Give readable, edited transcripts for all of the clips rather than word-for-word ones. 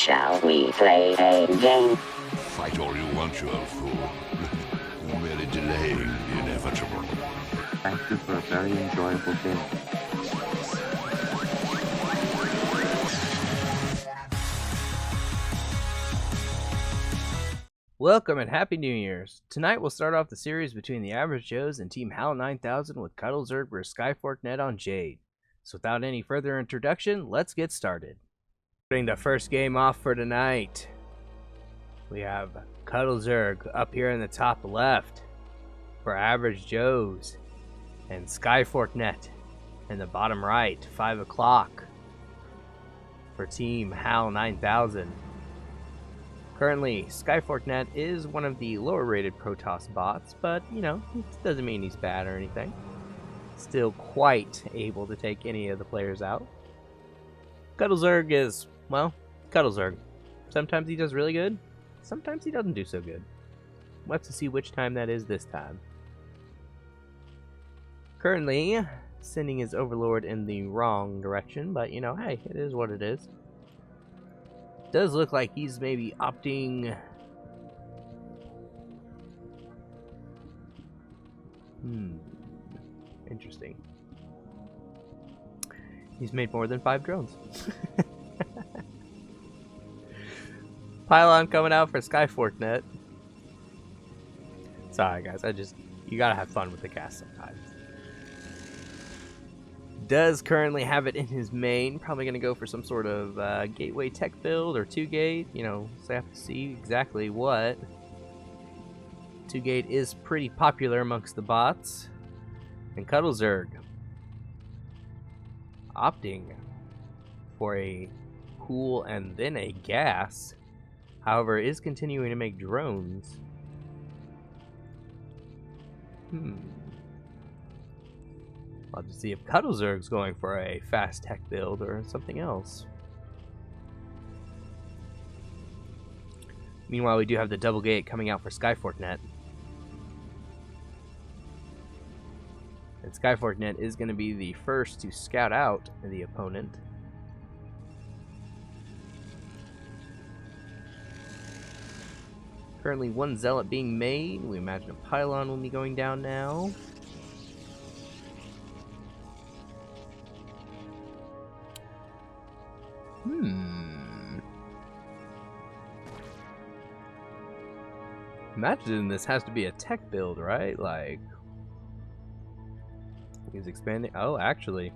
Shall we play a game? Fight all you want, you old fool. You're merely delaying the inevitable. Thank you for a very enjoyable game. Welcome and Happy New Year's! Tonight we'll start off the series between the Average Joes and Team HAL 9000 with CudleZerg vs skyFORKnet on Jade. So without any further introduction, let's get started. Putting the first game off for tonight, we have CudleZerg up here in the top left for Average Joes, and skyFORKnet in the bottom right, 5 o'clock for Team HAL 9000. Currently, skyFORKnet is one of the lower rated Protoss bots, but you know, it doesn't mean he's bad or anything. Still quite able to take any of the players out. CudleZerg is, well, CudleZerg. Sometimes he does really good, sometimes he doesn't do so good. We'll have to see which time that is this time. Currently, sending his Overlord in the wrong direction, but you know, hey, it is what it is. Does look like he's maybe opting... Interesting. He's made more than 5 drones. Pylon coming out for skyFORKnet. Sorry guys, you gotta have fun with the cast sometimes. Does currently have it in his main. Probably going to go for some sort of gateway tech build or 2-gate. You know, so I have to see exactly what. 2-gate is pretty popular amongst the bots. And CudleZerg opting for a pool and then a gas. However, is continuing to make drones. I'll have to see if CudleZerg's going for a fast tech build or something else. Meanwhile, we do have the double gate coming out for skyFORKnet. And skyFORKnet is going to be the first to scout out the opponent. Currently 1 zealot being made. We imagine a pylon will be going down now. Imagine this has to be a tech build, right? Like, he's expanding. Oh, actually,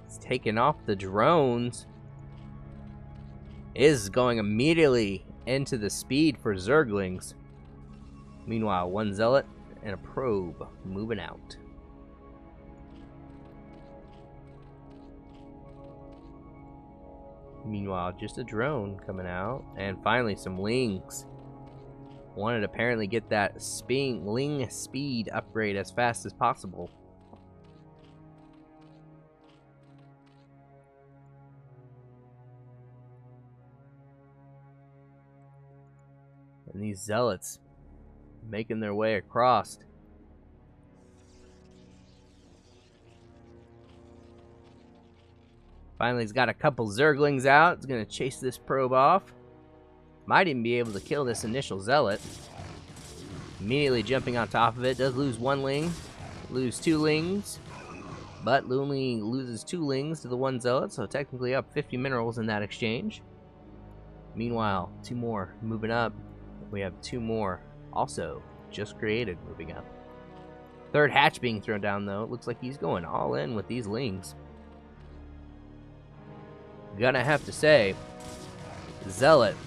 he's taking off the drones. Is going immediately into the speed for Zerglings. Meanwhile, 1 zealot and a probe moving out. Meanwhile, just a drone coming out, and finally some lings. Wanted to apparently get that ling speed upgrade as fast as possible. And these zealots making their way across. Finally, he's got a couple Zerglings out. He's going to chase this probe off. Might even be able to kill this initial zealot. Immediately jumping on top of it. Does lose 1 ling. Lose 2 lings. But only loses 2 lings to the 1 zealot. So technically up 50 minerals in that exchange. Meanwhile, 2 more moving up. We have 2 more also just created moving up. 3rd hatch being thrown down though. It looks like he's going all in with these lings. Gonna have to say, zealot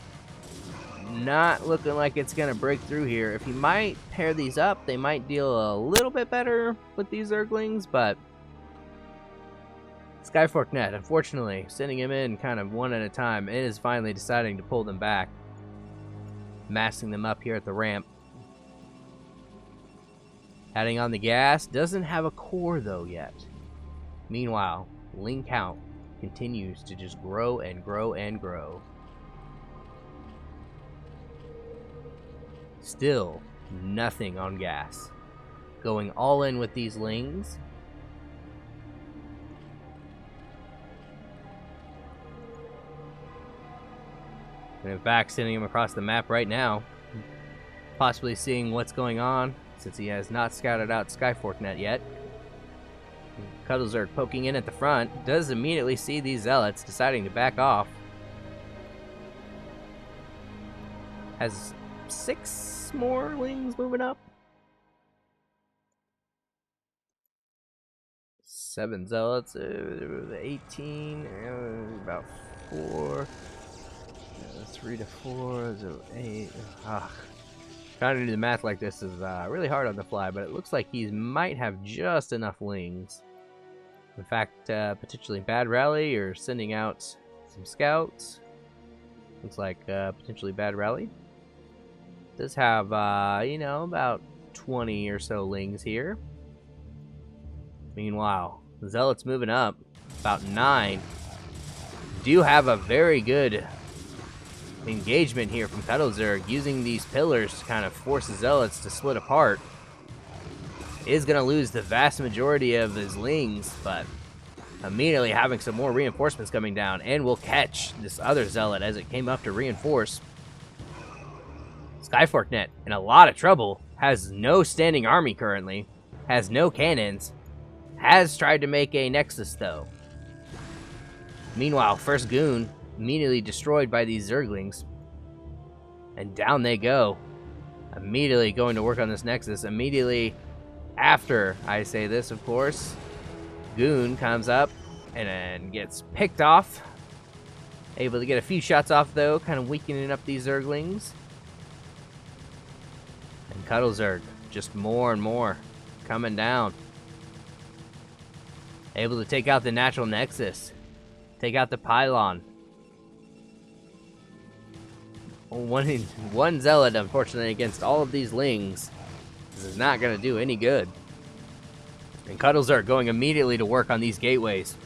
not looking like it's gonna break through here. If he might pair these up, they might deal a little bit better with these Zerglings, but skyFORKnet, unfortunately, sending him in kind of one at a time, it is finally deciding to pull them back, massing them up here at the ramp. Adding on the gas, doesn't have a core though yet. Meanwhile, ling count continues to just grow and grow and grow. Still nothing on gas. Going all in with these lings. And in fact, sending him across the map right now, possibly seeing what's going on, since he has not scouted out skyFORKnet yet. CudleZerg poking in at the front, does immediately see these zealots, deciding to back off. Has 6 more lings moving up. 7 zealots, 18, about 4, 3 to 4, so 8. Trying to do the math like this is really hard on the fly, but it looks like he might have just enough lings. In fact, potentially bad rally or sending out some scouts. Looks like potentially bad rally. Does have, you know, about 20 or so lings here. Meanwhile, the zealots moving up, about 9. Do have a very good engagement here from CudleZerg, using these pillars to kind of force the zealots to split apart. Is going to lose the vast majority of his lings, but immediately having some more reinforcements coming down, and will catch this other zealot as it came up to reinforce. skyFORKnet in a lot of trouble, has no standing army currently, has no cannons, has tried to make a nexus though. Meanwhile, first goon immediately destroyed by these zerglings, and down they go, immediately going to work on this nexus. Immediately after I say this, of course, goon comes up and then gets picked off, able to get a few shots off though, kind of weakening up these zerglings. And CudleZerg just more and more coming down, able to take out the natural nexus, take out the pylon. One zealot, unfortunately, against all of these lings. This is not going to do any good. And CudleZerg going immediately to work on these gateways.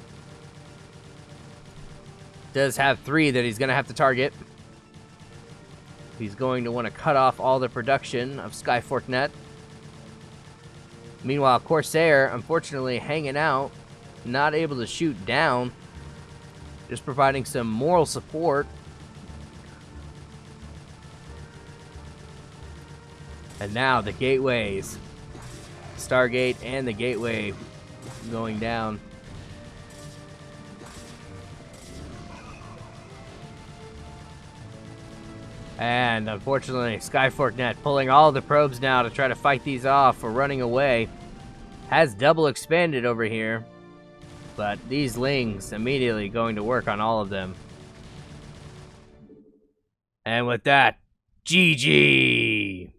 Does have 3 that he's going to have to target. He's going to want to cut off all the production of skyFORKnet. Meanwhile, Corsair, unfortunately, hanging out, not able to shoot down, just providing some moral support. And now the gateways, Stargate and the gateway going down. And unfortunately, skyFORKnet pulling all the probes now to try to fight these off or running away. Has double expanded over here, but these lings immediately going to work on all of them. And with that, GG!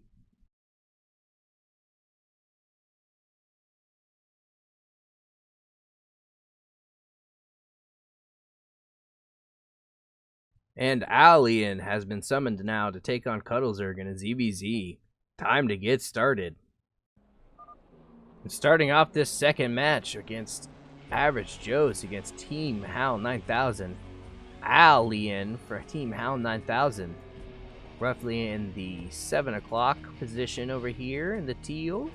And Alien has been summoned now to take on CudleZerg in a ZVZ. Time to get started. And starting off this second match against Average Joes against Team HAL 9000. Alien for Team HAL 9000. Roughly in the 7 o'clock position over here in the teal.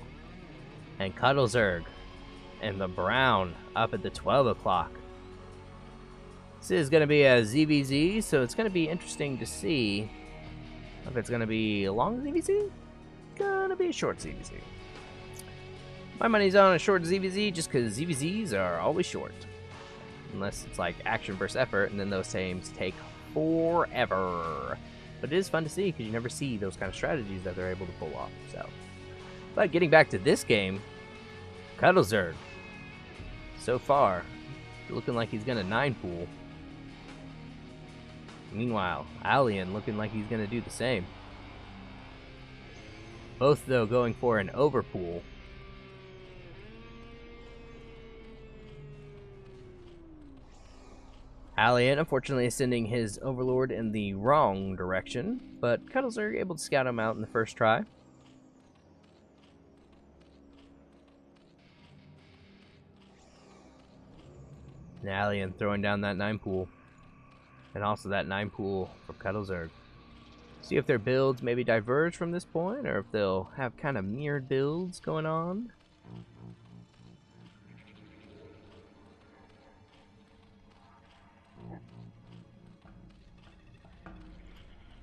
And CudleZerg and the brown up at the 12 o'clock. This is going to be a ZVZ, so it's going to be interesting to see if it's going to be a long ZVZ. Going to be a short ZVZ. My money's on a short ZVZ just because ZVZs are always short. Unless it's like action versus effort, and then those games take forever. But it is fun to see because you never see those kind of strategies that they're able to pull off. So, but getting back to this game, CudleZerg, so far, looking like he's going to 9-pool. Meanwhile, Alien looking like he's going to do the same. Both, though, going for an overpool. Alien, unfortunately, sending his Overlord in the wrong direction, but CudleZerg able to scout him out in the first try. And Alien throwing down that 9-pool. And also that 9-pool for CudleZerg. See if their builds maybe diverge from this point, or if they'll have kind of mirrored builds going on.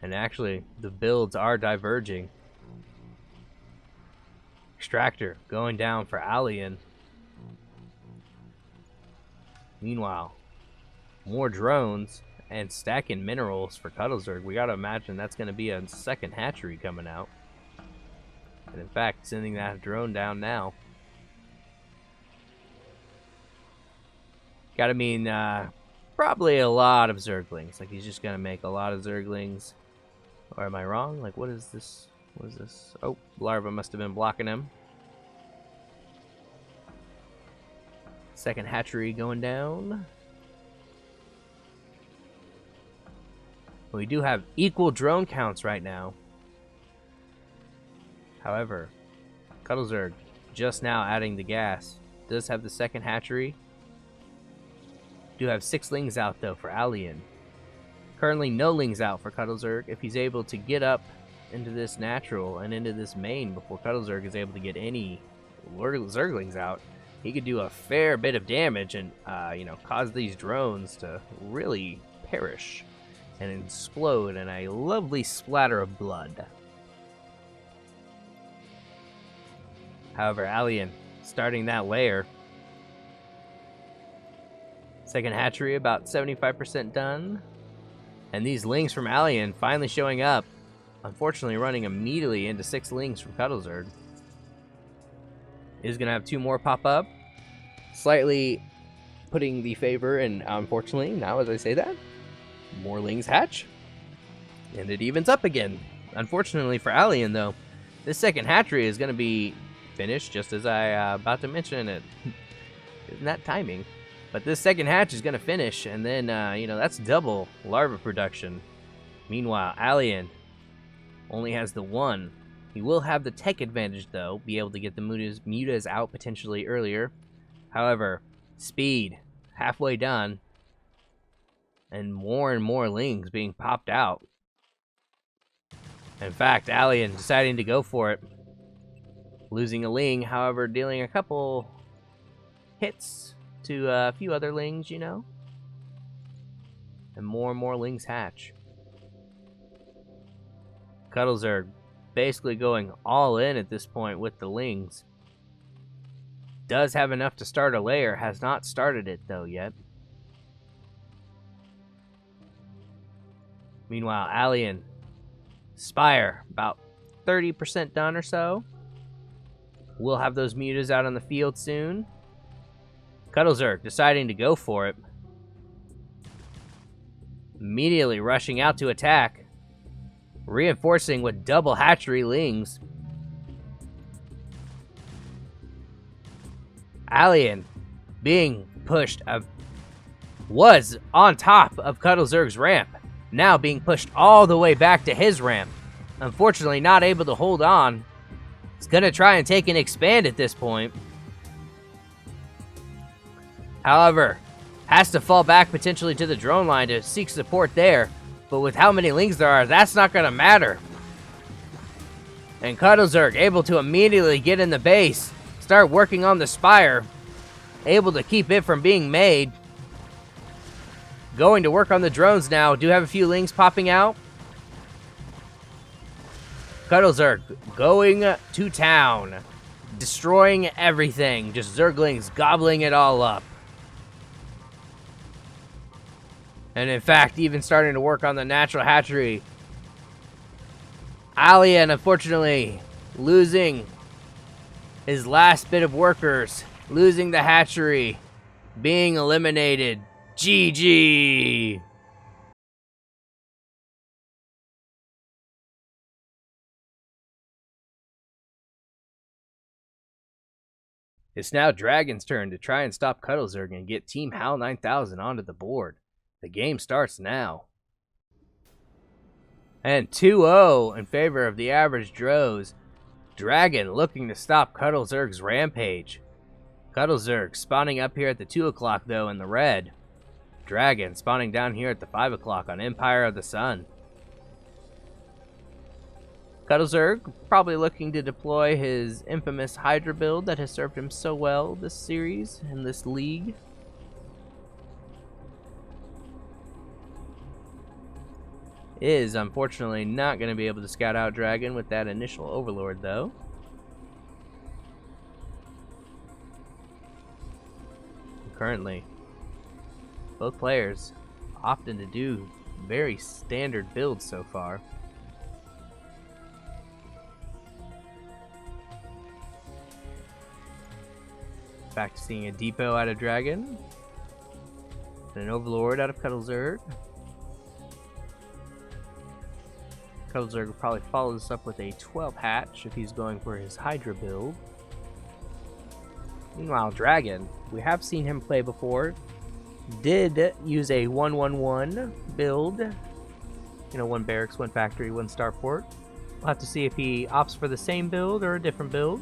And actually, the builds are diverging. Extractor going down for Alien. Meanwhile, more drones and stacking minerals for CudleZerg. We gotta imagine that's gonna be a second hatchery coming out. And in fact, sending that drone down now. Gotta mean probably a lot of zerglings. Like, he's just gonna make a lot of zerglings. Or am I wrong? Like, what is this? What is this? Oh, larva must have been blocking him. Second hatchery going down. We do have equal drone counts right now. However, CudleZerg just now adding the gas. Does have the second hatchery. Do have 6 lings out though for Alien. Currently no lings out for CudleZerg. If he's able to get up into this natural and into this main before CudleZerg is able to get any zerglings out, he could do a fair bit of damage and cause these drones to really perish and explode in a lovely splatter of blood. However, Alien starting that layer. Second hatchery about 75% done. And these lings from Alien finally showing up. Unfortunately running immediately into 6 lings from CudleZerg. Is going to have 2 more pop up. Slightly putting the favor, and unfortunately, now as I say that, more lings hatch. And it evens up again. Unfortunately for Alien though, this second hatchery is going to be finished just as I about to mention it. Isn't that timing? But this second hatch is going to finish, and then, that's double larva production. Meanwhile, Alien only has the 1. He will have the tech advantage, though, be able to get the mutas out potentially earlier. However, speed, halfway done, and more lings being popped out. In fact, Alien deciding to go for it. Losing a ling, however, dealing a couple hits to a few other lings, and more lings hatch. CudleZerg basically going all in at this point with the lings. Does have enough to start a layer, has not started it though yet. Meanwhile, Alien Spire about 30% done or so. We'll have those mutas out on the field soon. CudleZerg deciding to go for it. Immediately rushing out to attack. Reinforcing with double hatchery lings. Alien being pushed was on top of CudleZerg's ramp. Now being pushed all the way back to his ramp. Unfortunately not able to hold on. He's gonna try and take an expand at this point. However, has to fall back potentially to the drone line to seek support there. But with how many lings there are, that's not gonna matter. And CudleZerg able to immediately get in the base. Start working on the Spire. Able to keep it from being made. Going to work on the drones now. Do have a few lings popping out. CudleZerg going to town. Destroying everything. Just zerglings gobbling it all up. And in fact, even starting to work on the natural hatchery. Alien, unfortunately, losing his last bit of workers. Losing the hatchery. Being eliminated. GG! It's now Dragon's turn to try and stop CudleZerg and get Team HAL 9000 onto the board. The game starts now. And 2-0 in favor of the average Drows. Dragon looking to stop CudleZerg's rampage. CudleZerg spawning up here at the 2 o'clock though in the red. Dragon spawning down here at the 5 o'clock on Empire of the Sun. CudleZerg probably looking to deploy his infamous Hydra build that has served him so well this series and this league. Is unfortunately not going to be able to scout out Dragon with that initial Overlord, though. Currently, both players opting to do very standard builds so far. Back to seeing a Depot out of Dragon. And an Overlord out of CudleZerg. CudleZerg will probably follow this up with a 12 hatch if he's going for his Hydra build. Meanwhile, Dragon, we have seen him play before. Did use a 1-1-1 build. You know, 1 barracks, 1 factory, 1 starport. We'll have to see if he opts for the same build or a different build.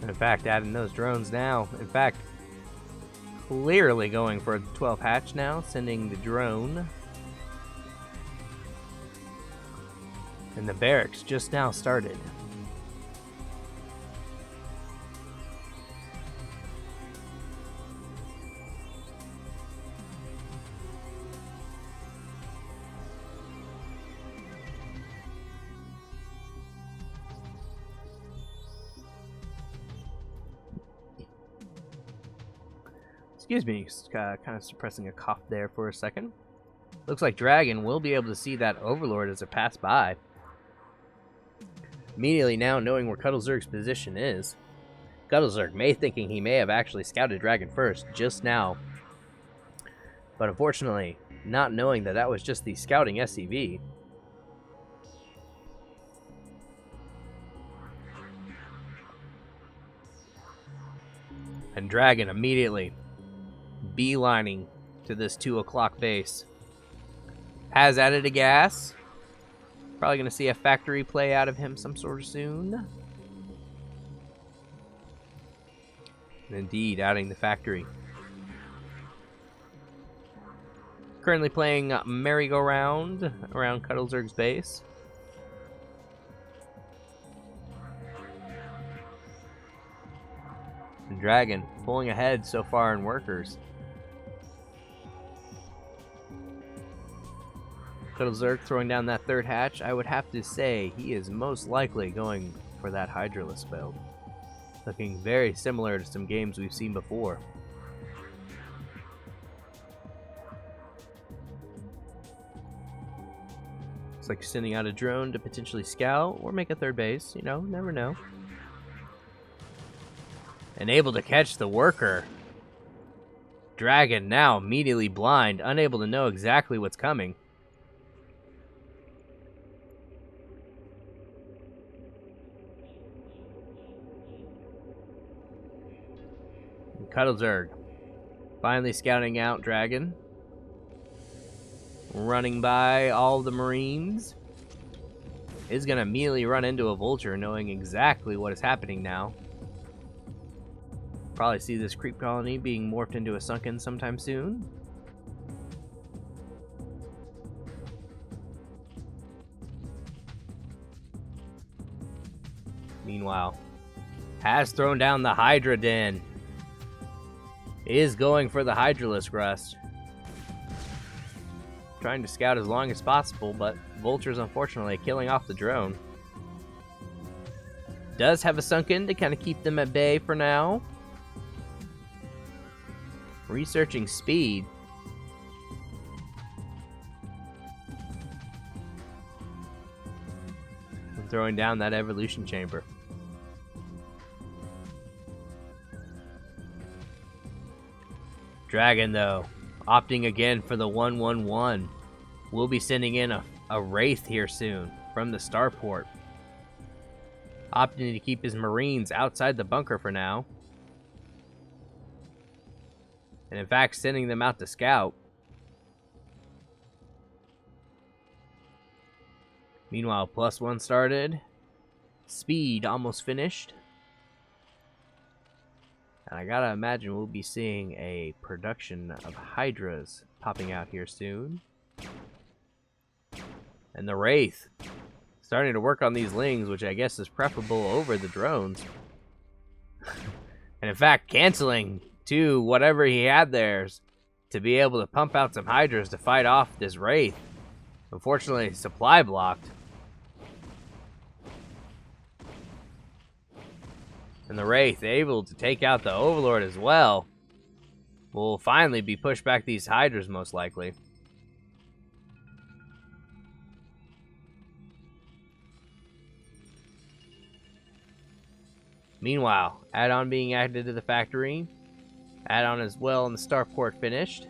And in fact, adding those drones now. In fact, clearly going for a 12 hatch now, sending the drone. And the barracks just now started. Excuse me, kind of suppressing a cough there for a second. Looks like Dragon will be able to see that Overlord as it passed by. Immediately now knowing where CudleZerg's position is. CudleZerg thinking he may have actually scouted Dragon first just now. But unfortunately, not knowing that that was just the scouting SCV. And Dragon immediately beelining to this 2 o'clock base. Has added a gas. Probably going to see a factory play out of him some sort of soon. And indeed, adding the factory. Currently playing merry-go-round around CudleZerg's base. And Dragon pulling ahead so far in workers. CudleZerg throwing down that 3rd hatch. I would have to say he is most likely going for that Hydraless build. Looking very similar to some games we've seen before. Looks like sending out a drone to potentially scout or make a 3rd base. You know, never know. And able to catch the worker. Dragon now immediately blind, unable to know exactly what's coming. CudleZerg finally scouting out Dragon. Running by all the Marines. Is going to immediately run into a Vulture knowing exactly what is happening now. Probably see this creep colony being morphed into a sunken sometime soon. Meanwhile, has thrown down the Hydra Den. Is going for the Hydralisk Rust. Trying to scout as long as possible, but Vulture's unfortunately killing off the drone. Does have a sunken to kind of keep them at bay for now. Researching speed. And throwing down that evolution chamber. Dragon, though, opting again for the 1-1-1. We'll be sending in a Wraith here soon from the starport. Opting to keep his Marines outside the bunker for now. And in fact, sending them out to scout. Meanwhile, +1 started. Speed almost finished. And I gotta imagine we'll be seeing a production of Hydras popping out here soon. And the Wraith starting to work on these Lings, which I guess is preferable over the drones. And in fact, canceling to whatever he had there. to be able to pump out some Hydras to fight off this Wraith. Unfortunately, supply blocked. And the Wraith, able to take out the Overlord as well, will finally be pushed back these Hydras most likely. Meanwhile, add-on being added to the factory. Add-on as well in the starport finished.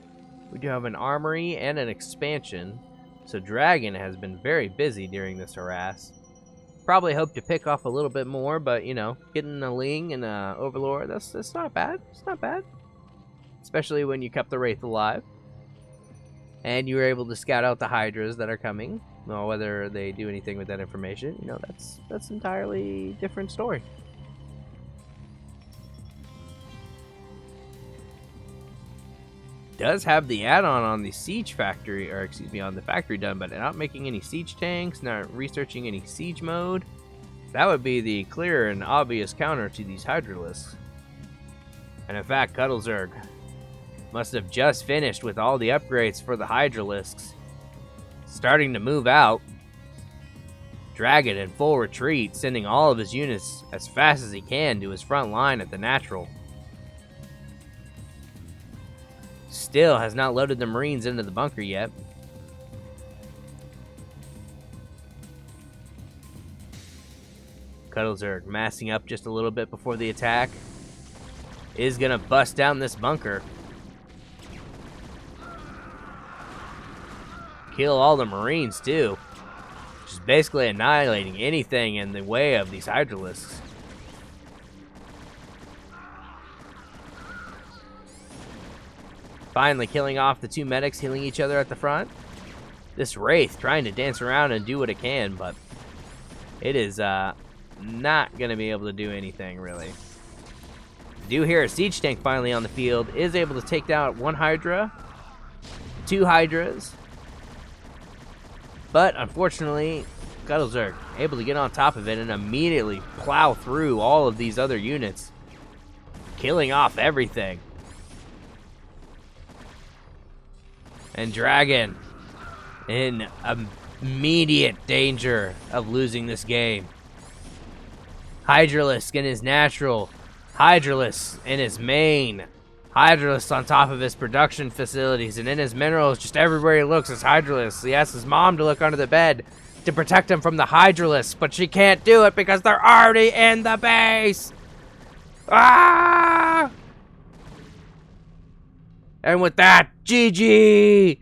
We do have an armory and an expansion. So Dragon has been very busy during this harass. Probably hope to pick off a little bit more, but you know, getting a Ling and a Overlord, that's not bad. It's not bad. Especially when you kept the Wraith alive. And you were able to scout out the Hydras that are coming. Well, whether they do anything with that information, you know, that's entirely different story. Does have the add-on on the siege factory, or excuse me, on the factory done, but not making any siege tanks, not researching any siege mode. That would be the clear and obvious counter to these Hydralisks. And in fact, CudleZerg must have just finished with all the upgrades for the Hydralisks. Starting to move out. Dragon in full retreat, sending all of his units as fast as he can to his front line at the natural. Still has not loaded the Marines into the bunker yet. CudleZerg massing up just a little bit before the attack. Is gonna bust down this bunker. Kill all the Marines too. Just basically annihilating anything in the way of these Hydralisks. Finally killing off the two medics, healing each other at the front. This Wraith trying to dance around and do what it can, but it is not going to be able to do anything, really. Do hear a siege tank finally on the field. Is able to take down one Hydra, two Hydras. But unfortunately, CudleZerg able to get on top of it and immediately plow through all of these other units, killing off everything. And Dragon in immediate danger of losing this game. Hydralisk in his natural. Hydralisk in his main. Hydralisk on top of his production facilities. And in his minerals, just everywhere he looks is Hydralisk. He asks his mom to look under the bed to protect him from the Hydralisk. But she can't do it because they're already in the base. Ah! And with that, GG!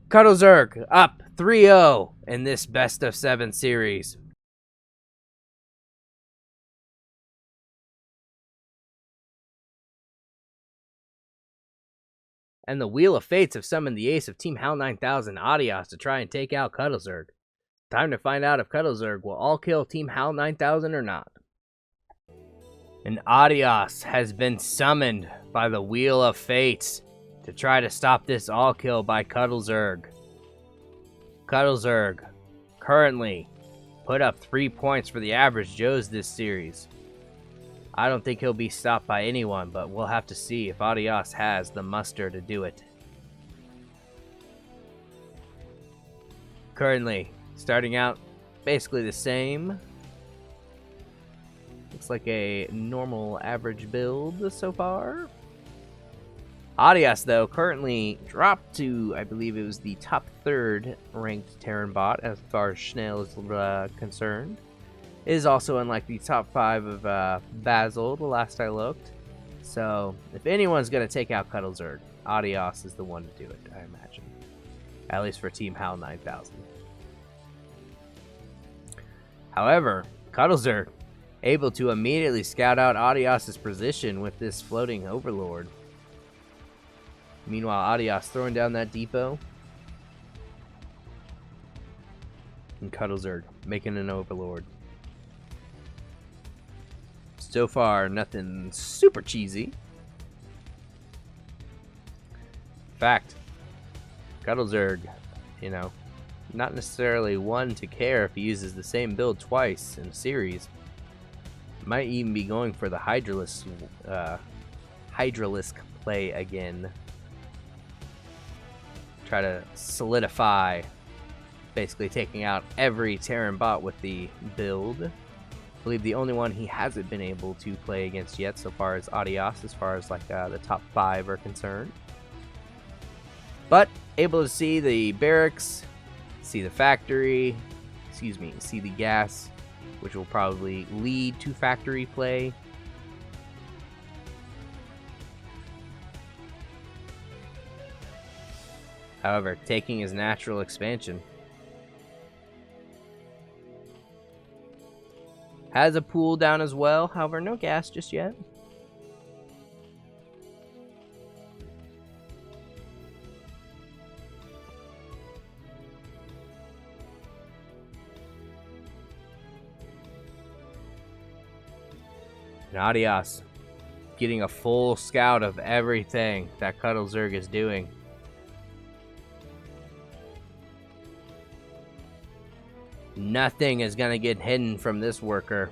CudleZerg up 3-0 in this best of 7 series. And the Wheel of Fates have summoned the ace of Team HAL 9000, Adios, to try and take out CudleZerg. Time to find out if CudleZerg will all kill Team HAL 9000 or not. And Adios has been summoned by the Wheel of Fates to try to stop this all-kill by CudleZerg. CudleZerg currently put up 3 points for the average Joes this series. I don't think he'll be stopped by anyone, but we'll have to see if Adios has the muster to do it. Currently, starting out basically the same. Looks like a normal average build so far. Adios, though, currently dropped to, I believe it was the top 3rd ranked Terran bot as far as Schnell is concerned. Is also in like the top 5 of Basil, the last I looked. So, if anyone's going to take out CudleZerg, Adios is the one to do it, I imagine. At least for Team HAL 9000. However, CudleZerg able to immediately scout out Adios' position with this floating Overlord. Meanwhile, Adios throwing down that depot. And CudleZerg making an Overlord. So far, nothing super cheesy. In fact, CudleZerg, you know, not necessarily one to care if he uses the same build twice in a series. Might even be going for the Hydralisk play again. try to solidify, basically taking out every Terran bot with the build. I believe the only one he hasn't been able to play against yet so far is Adios, as far as like the top 5 are concerned. But able to see the barracks, see the factory, see the gas, which will probably lead to factory play. However, taking his natural expansion. Has a pool down as well, however, no gas just yet. And Adios getting a full scout of everything that CudleZerg is doing. Nothing is going to get hidden from this worker.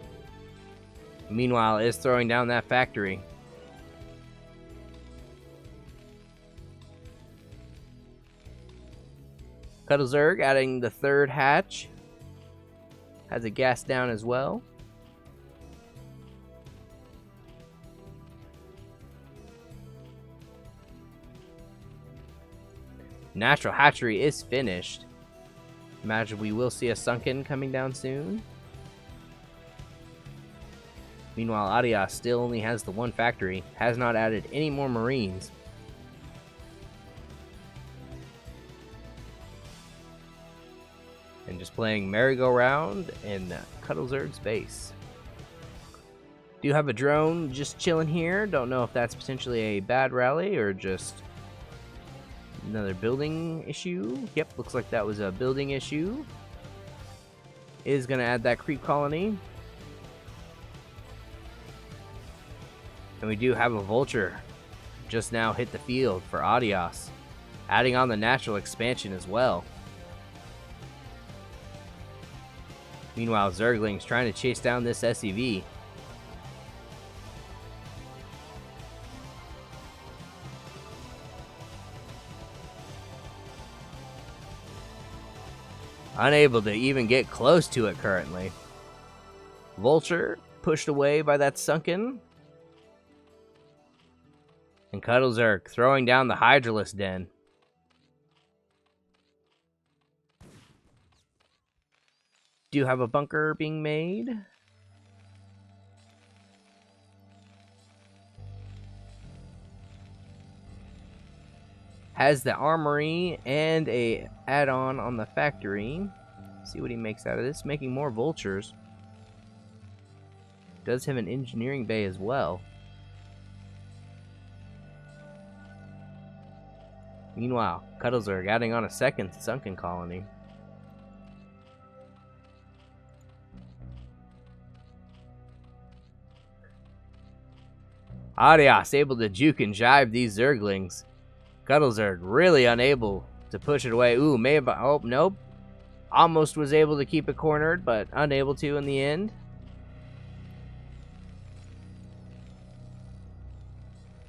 Meanwhile, is throwing down that factory. CudleZerg adding the 3rd hatch. Has a gas down as well. Natural hatchery is finished. Imagine we will see a sunken coming down soon. Meanwhile, Adios still only has the 1 factory, has not added any more marines. And just playing merry-go-round in CudleZerg's base. Do have a drone just chilling here. Don't know if that's potentially a bad rally or just another building issue. Yep, looks like that was a building issue. Is going to add that creep colony. And we do have a vulture just now hit the field for Adios, adding on the natural expansion as well. Meanwhile, Zergling's trying to chase down this SEV. Unable to even get close to it currently. Vulture pushed away by that sunken. And CudleZerg throwing down the Hydralisk den. Do have a bunker being made. Has the armory and a add-on on the factory. See what he makes out of this. Making more vultures. Does have an engineering bay as well. Meanwhile, CudleZerg adding on a 2nd sunken colony. Adios able to juke and jive these Zerglings. CudleZerg really unable to push it away. Ooh, may have. Oh, nope. Almost was able to keep it cornered, but unable to in the end.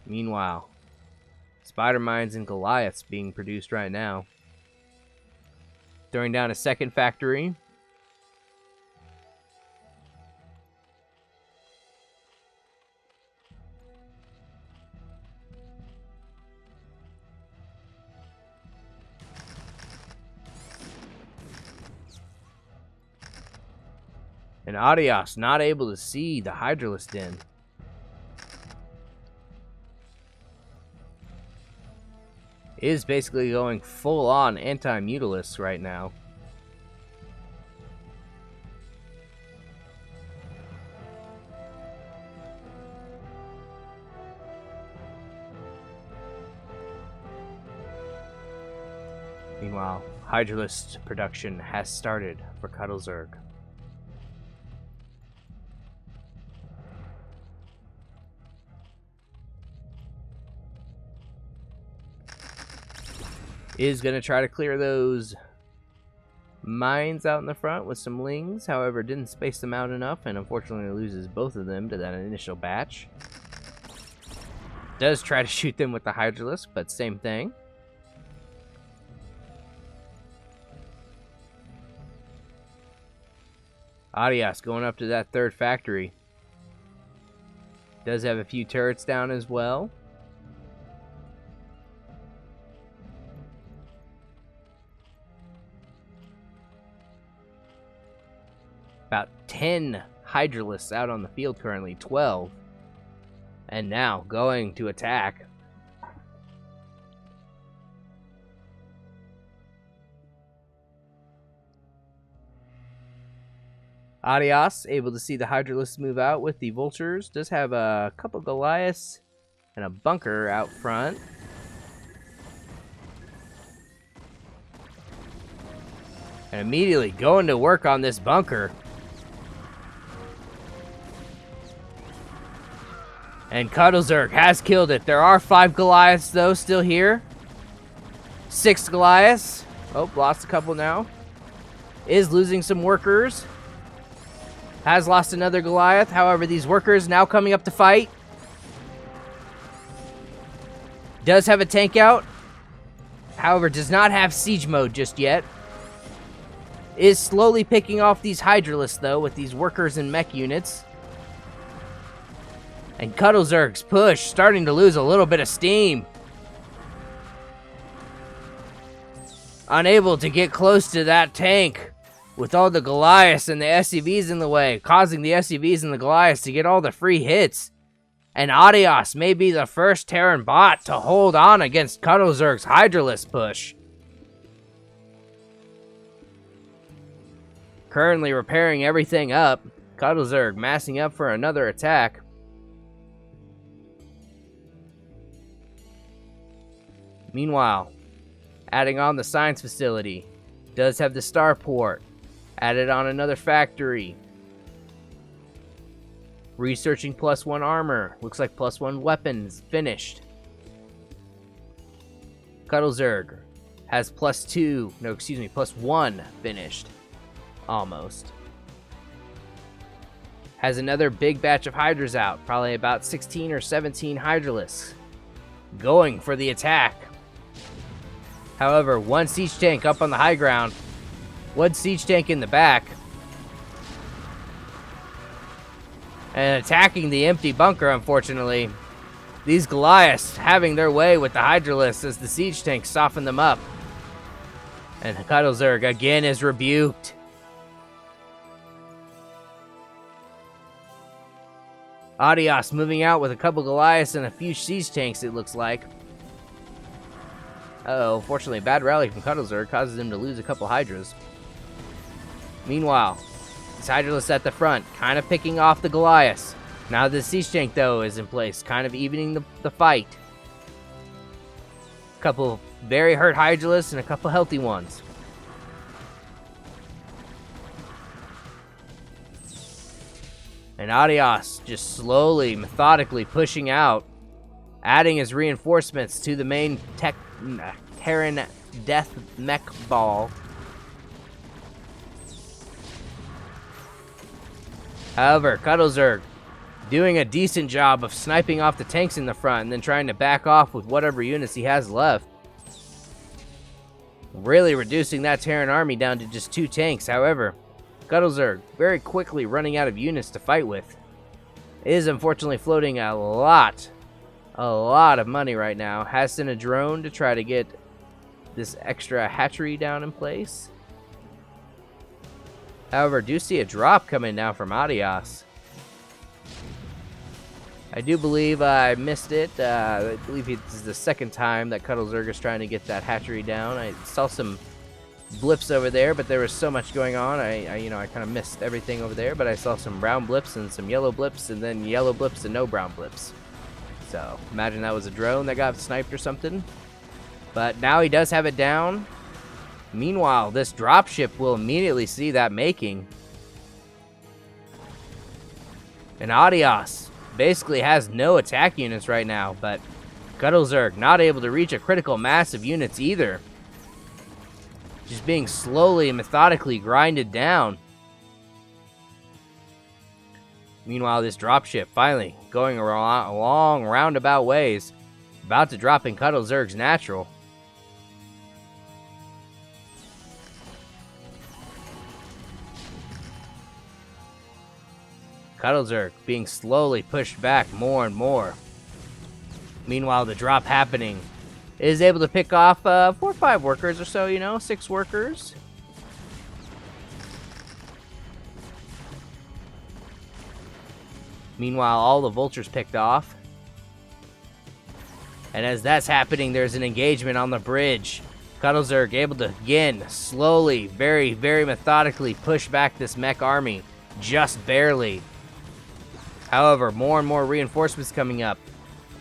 Meanwhile, Spider Mines and Goliaths being produced right now. Throwing down a 2nd factory. And Adios not able to see the Hydralisk den. Is basically going full on anti-Mutalisk right now. Meanwhile, Hydralisk production has started for CudleZerg. Is going to try to clear those mines out in the front with some lings. However, didn't space them out enough and unfortunately loses both of them to that initial batch. Does try to shoot them with the Hydralisk, but same thing. Adios going up to that third factory. Does have a few turrets down as well. About 10 hydralisks out on the field currently, 12. And now going to attack. Adios, able to see the hydralisks move out with the vultures. Does have a couple Goliaths and a bunker out front. And immediately going to work on this bunker. And CudleZerg has killed it. There are 5 Goliaths, though, still here. 6 Goliaths. Oh, lost a couple now. Is losing some workers. Has lost another Goliath. However, these workers now coming up to fight. Does have a tank out. However, does not have siege mode just yet. Is slowly picking off these hydralisks, though, with these workers and mech units. And CudleZerg's push starting to lose a little bit of steam. Unable to get close to that tank with all the Goliaths and the SCVs in the way, causing the SCVs and the Goliaths to get all the free hits. And Adios may be the first Terran bot to hold on against CudleZerg's hydralisk push. Currently repairing everything up. CudleZerg massing up for another attack. Meanwhile, adding on the science facility. Does have the starport. Added on another factory. Researching +1 armor. Looks like +1 weapons. Finished. CudleZerg has +1 finished. Almost. Has another big batch of hydras out. Probably about 16 or 17 hydralisks. Going for the attack. However, 1 siege tank up on the high ground. 1 siege tank in the back. And attacking the empty bunker, unfortunately. These Goliaths having their way with the hydralisks as the siege tanks soften them up. And CudleZerg again is rebuked. Adios moving out with a couple Goliaths and a few siege tanks, it looks like. Uh-oh, fortunately, bad rally from CudleZerg causes him to lose a couple hydras. Meanwhile, this hydralisk at the front, kind of picking off the Goliaths. Now the siege tank, though, is in place, kind of evening the fight. A couple very hurt hydralisks and a couple healthy ones. And Adios just slowly, methodically pushing out, adding his reinforcements to the main Terran death mech ball. However, CudleZerg doing a decent job of sniping off the tanks in the front and then trying to back off with whatever units he has left. Really reducing that Terran army down to just 2 tanks. However, CudleZerg very quickly running out of units to fight with. Is unfortunately floating a lot of money right now. Has sent a drone to try to get this extra hatchery down in place. However, do see a drop coming down from Adios. I do believe I missed it. I believe it's the second time that CudleZerg is trying to get that hatchery down. I saw some blips over there, but there was so much going on. I kind of missed everything over there, but I saw some brown blips and some yellow blips and then yellow blips and no brown blips. So, imagine that was a drone that got sniped or something. But now he does have it down. Meanwhile, this dropship will immediately see that making. And Adios basically has no attack units right now, but CudleZerg not able to reach a critical mass of units either. Just being slowly and methodically grinded down. Meanwhile, this dropship finally going along roundabout ways, about to drop in CudleZerg's natural. CudleZerg being slowly pushed back more and more. Meanwhile, the drop happening is able to pick off 4 or 5 workers or so, 6 workers. Meanwhile, all the vultures picked off. And as that's happening, there's an engagement on the bridge. CudleZerg able to, again, slowly, very, very methodically push back this mech army. Just barely. However, more and more reinforcements coming up.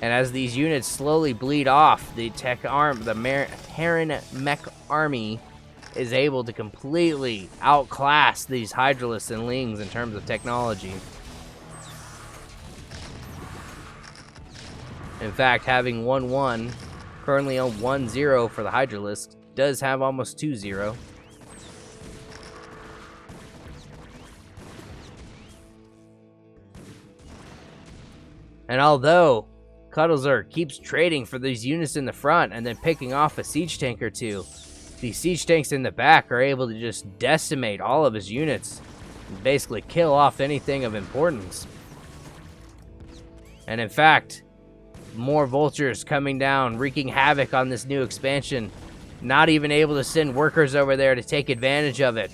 And as these units slowly bleed off, the Terran mech army is able to completely outclass these Hydralisks and Lings in terms of technology. In fact, having 1-1, currently on 1-0 for the Hydralisk, does have almost 2-0. And although CudleZerg keeps trading for these units in the front and then picking off a siege tank or 2, the siege tanks in the back are able to just decimate all of his units and basically kill off anything of importance. And in fact, more vultures coming down, wreaking havoc on this new expansion. Not even able to send workers over there to take advantage of it.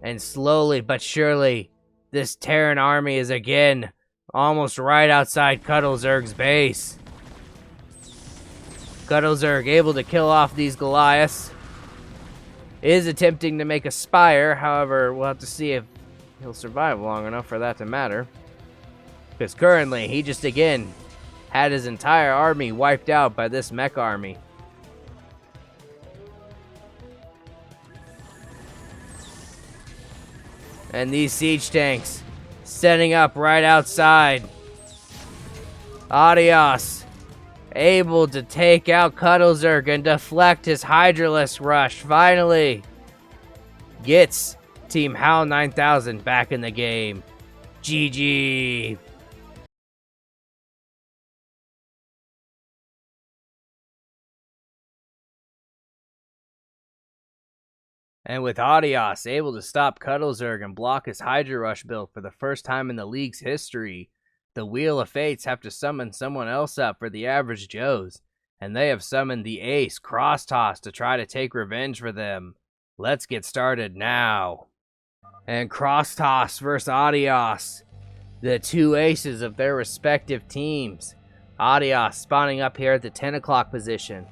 And slowly but surely, this Terran army is again almost right outside CudleZerg's base. CudleZerg able to kill off these Goliaths. Is attempting to make a spire, however, we'll have to see if he'll survive long enough for that to matter. Because currently, he just again had his entire army wiped out by this mech army. And these siege tanks setting up right outside. Adios able to take out CudleZerg and deflect his Hydralisk rush. Finally gets Team HAL 9000 back in the game. GG. And with Adios able to stop CudleZerg and block his Hydra Rush build for the first time in the league's history, the Wheel of Fates have to summon someone else up for the average Joes, and they have summoned the ace Crosstoss to try to take revenge for them. Let's get started now. And Crosstoss versus Adios, the 2 aces of their respective teams. Adios spawning up here at the 10 o'clock position.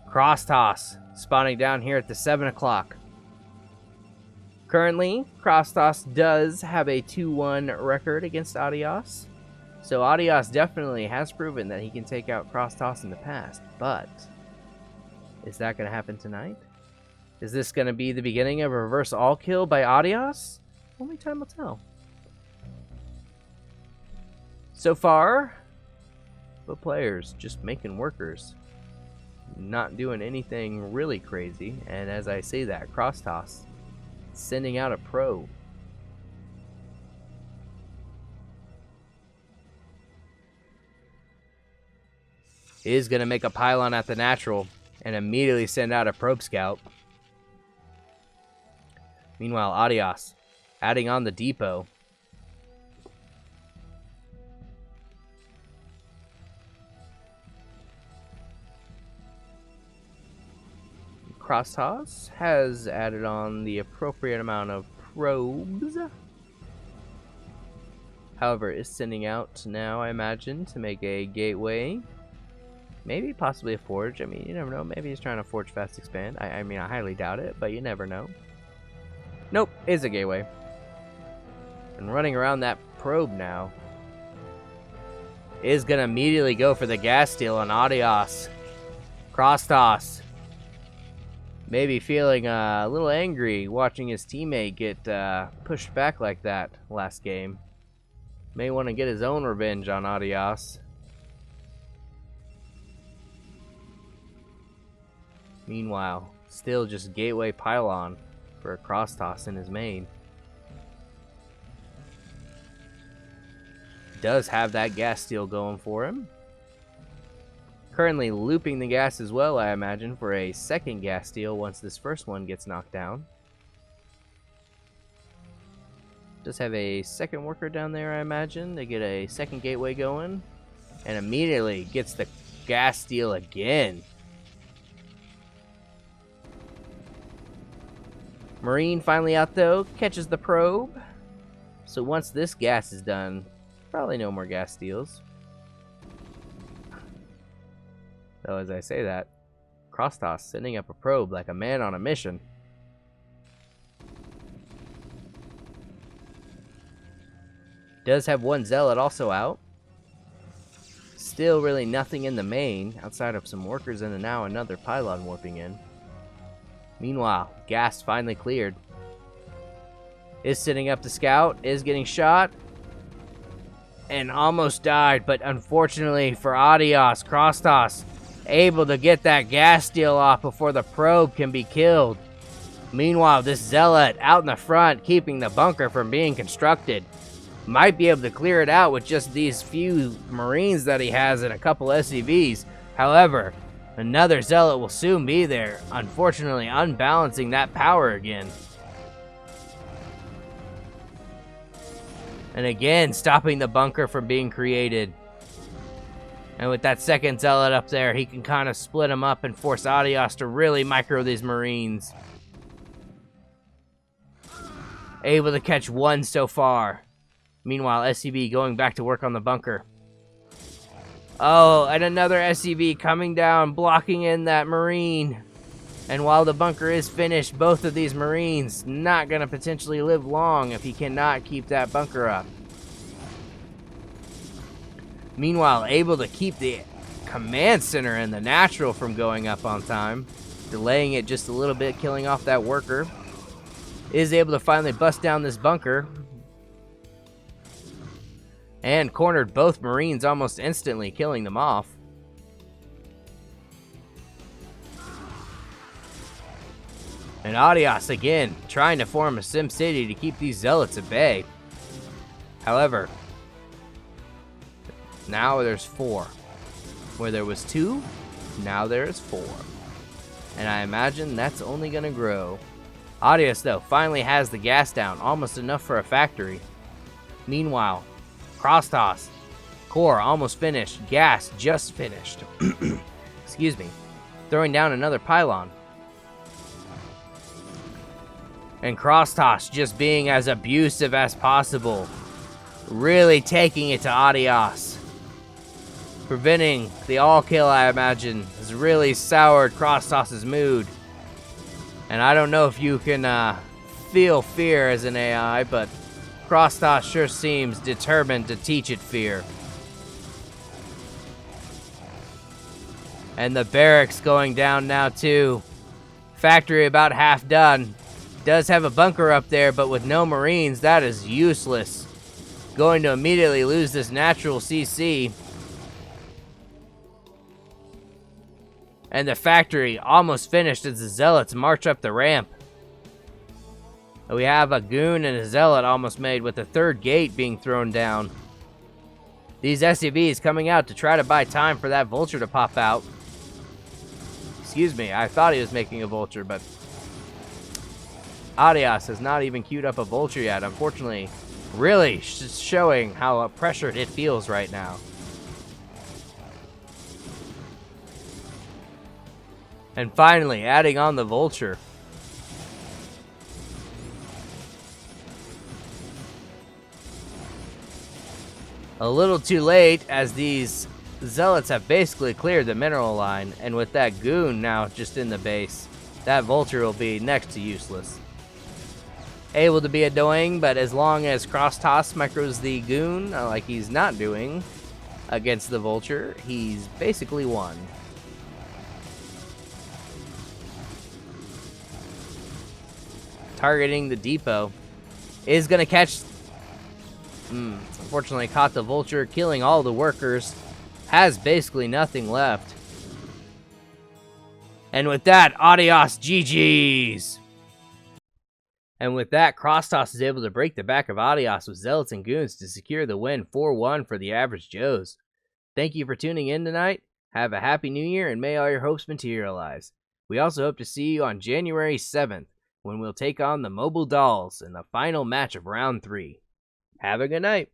Crosstoss spawning down here at the 7 o'clock. Currently, Crosstoss does have a 2-1 record against Adios. So Adios definitely has proven that he can take out Crosstoss in the past. But is that going to happen tonight? Is this going to be the beginning of a reverse all-kill by Adios? Only time will tell. So far, both players just making workers. Not doing anything really crazy. And as I say that, Crosstoss sending out a probe. Is going to make a pylon at the natural and immediately send out a probe scout. Meanwhile, Adios adding on the depot. Crosstoss has added on the appropriate amount of probes. However, is sending out now, I imagine, to make a gateway. Maybe possibly a forge. I mean, you never know. Maybe he's trying to forge fast expand. I mean, I highly doubt it, but you never know. Nope, is a gateway. And running around that probe now. Is going to immediately go for the gas steal on Adios. Crosstoss. Maybe feeling a little angry watching his teammate get pushed back like that last game. May want to get his own revenge on Adios. Meanwhile, still just gateway pylon for a Crosstoss in his main. Does have that gas steal going for him. Currently looping the gas as well, I imagine, for a second gas steal once this first one gets knocked down. Does have a second worker down there, I imagine, to get a second gateway going. And immediately gets the gas steal again. Marine finally out though, catches the probe. So once this gas is done, probably no more gas steals. Though as I say that, Crosstoss sending up a probe like a man on a mission. Does have one zealot also out. Still really nothing in the main, outside of some workers and now another pylon warping in. Meanwhile, gas finally cleared. Is sitting up to scout, is getting shot. And almost died, but unfortunately for Adios, Crosstoss able to get that gas steal off before the probe can be killed. Meanwhile, this zealot out in the front, keeping the bunker from being constructed. Might be able to clear it out with just these few Marines that he has and a couple SCVs. However, another zealot will soon be there, unfortunately unbalancing that power again. And again, stopping the bunker from being created. And with that second zealot up there, he can kind of split them up and force Adios to really micro these Marines. Able to catch one so far. Meanwhile, SCV going back to work on the bunker. Oh, and another SCV coming down, blocking in that Marine. And while the bunker is finished, both of these Marines not going to potentially live long if he cannot keep that bunker up. Meanwhile, able to keep the command center and the natural from going up on time. Delaying it just a little bit, killing off that worker. Is able to finally bust down this bunker. And cornered both Marines almost instantly, killing them off. And Adios again, trying to form a Sim City to keep these zealots at bay. However, now there's 4. Where there was 2, now there's 4. And I imagine that's only going to grow. Adios, though, finally has the gas down, almost enough for a factory. Meanwhile, Crosstoss, core almost finished, gas just finished. Excuse me. Throwing down another pylon. And Crosstoss just being as abusive as possible. Really taking it to Adios. Preventing the all-kill, I imagine, has really soured Crosstoss's mood. And I don't know if you can feel fear as an AI, but Crosstoss sure seems determined to teach it fear. And the barracks going down now too. Factory about half done. Does have a bunker up there, but with no Marines, that is useless. Going to immediately lose this natural CC. And the factory almost finished as the zealots march up the ramp. We have a goon and a zealot almost made with the third gate being thrown down. These SCVs coming out to try to buy time for that vulture to pop out. Excuse me, I thought he was making a vulture, but Adios has not even queued up a vulture yet. Unfortunately, really showing how pressured it feels right now. And finally, adding on the vulture. A little too late, as these zealots have basically cleared the mineral line, and with that goon now just in the base, that vulture will be next to useless. Able to be annoying, but as long as Crosstoss micros the goon, like he's not doing against the vulture, he's basically won. Targeting the depot. Is going to catch... unfortunately caught the vulture, killing all the workers. Has basically nothing left. And with that, Adios, GG's! And with that, Crosstoss is able to break the back of Adios with Zealots and Goons to secure the win 4-1 for the Average Joes. Thank you for tuning in tonight. Have a happy new year and may all your hopes materialize. We also hope to see you on January 7th when we'll take on the Mobile Dolls in the final match of round 3. Have a good night.